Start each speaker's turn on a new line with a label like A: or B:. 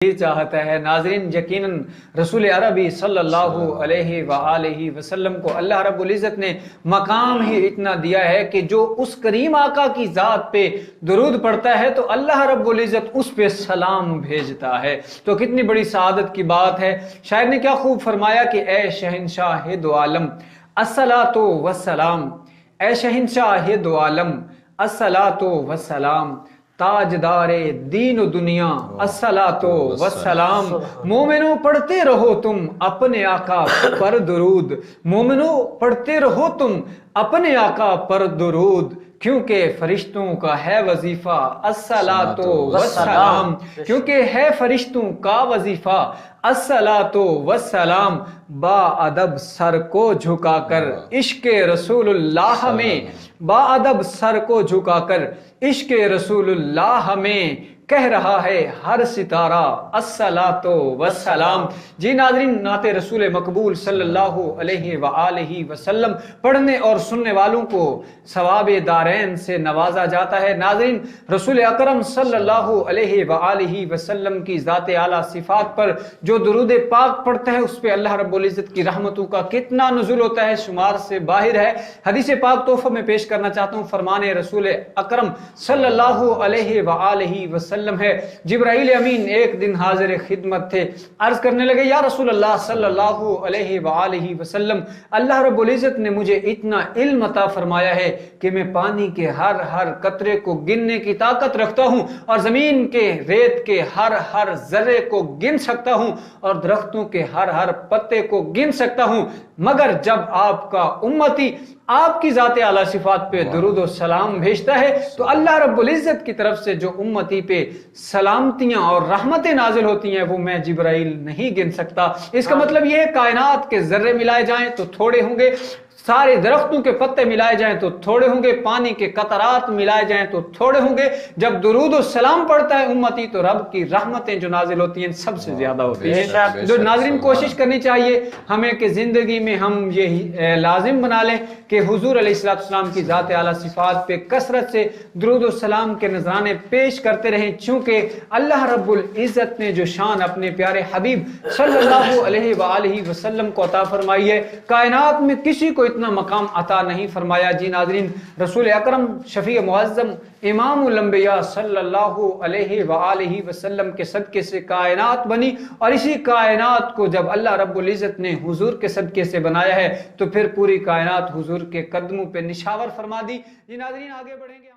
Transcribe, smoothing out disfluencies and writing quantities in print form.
A: یہ چاہتا ہے۔ ناظرین یقیناً رسول عربی صلی اللہ علیہ وآلہ وسلم کو اللہ رب العزت نے مقام ہی اتنا دیا ہے کہ جو اس کریم آقا کی ذات پہ درود پڑھتا ہے تو اللہ رب العزت اس پہ سلام بھیجتا ہے۔ تو کتنی بڑی سعادت کی بات ہے۔ شاعر نے کیا خوب فرمایا کہ اے شہنشاہ دو عالم الصلاۃ والسلام، اے شہنشاہ دو عالم الصلاۃ والسلام، تاجدار دین و دنیا الصلاۃ والسلام، مومنو پڑھتے رہو تم اپنے آقا پر درود، مومنو پڑھتے رہو تم اپنے آقا پر درود، کیونکہ فرشتوں کا ہے وظیفہ الصلاۃ والسلام، کیونکہ ہے فرشتوں کا وظیفہ الصلاۃ والسلام، با ادب سر کو جھکا کر عشق رسول اللہ میں، با ادب سر کو جھکا کر عشق رسول اللہ میں کہہ رہا ہے ہر ستارہ الصلاۃ والسلام۔ جی ناظرین، نعت رسول مقبول صلی اللہ علیہ وآلہ وسلم پڑھنے اور سننے والوں کو ثواب دارین سے نوازا جاتا ہے۔ ناظرین، رسول اکرم صلی اللہ علیہ وآلہ وسلم کی ذات اعلیٰ صفات پر جو درود پاک پڑھتا ہے اس پہ اللہ رب العزت کی رحمتوں کا کتنا نزول ہوتا ہے شمار سے باہر ہے۔ حدیث پاک تحفہ میں پیش کرنا چاہتا ہوں، فرمان رسول اکرم صلی اللہ علیہ وآلہ وسلم ہے، جبرائیل امین ایک دن حاضر خدمت تھے، عرض کرنے لگے یا رسول اللہ صلی اللہ علیہ وآلہ وسلم، اللہ رب العزت نے مجھے اتنا علم عطا فرمایا ہے کہ میں پانی کے ہر قطرے کو گننے کی طاقت رکھتا ہوں، اور زمین کے ریت کے ہر ذرے کو گن سکتا ہوں، اور درختوں کے ہر پتے کو گن سکتا ہوں، مگر جب آپ کا امتی آپ کی ذات اعلیٰ صفات پہ درود و سلام بھیجتا ہے تو اللہ رب العزت کی طرف سے جو امتی پہ سلامتیاں اور رحمتیں نازل ہوتی ہیں وہ میں جبرائیل نہیں گن سکتا۔ اس کا مطلب یہ ہے کائنات کے ذرے ملائے جائیں تو تھوڑے ہوں گے، سارے درختوں کے پتے ملائے جائیں تو تھوڑے ہوں گے، پانی کے قطرات ملائے جائیں تو تھوڑے ہوں گے، جب درود و سلام پڑھتا ہے امتی تو رب کی رحمتیں جو نازل ہوتی ہیں سب سے زیادہ ہوتی ہیں۔ جو ناظرین کوشش کرنی چاہیے ہمیں کہ زندگی میں ہم یہ لازم بنا لیں کہ حضور علیہ السلام کی ذات اعلیٰ صفات پہ کثرت سے درود و سلام کے نذرانے پیش کرتے رہیں، چونکہ اللہ رب العزت نے جو شان اپنے پیارے حبیب صلی اللہ علیہ وآلہ وسلم کو عطا فرمائی ہے کائنات میں کسی کو اتنا مقام عطا نہیں فرمایا۔ جی ناظرین، رسول اکرم شفیع معظم امام الانبیاء صلی اللہ علیہ وآلہ وسلم کے صدقے سے کائنات بنی، اور اسی کائنات کو جب اللہ رب العزت نے حضور کے صدقے سے بنایا ہے تو پھر پوری کائنات حضور کے قدموں پہ نشاور فرما دی۔ جی ناظرین، آگے بڑھیں گے۔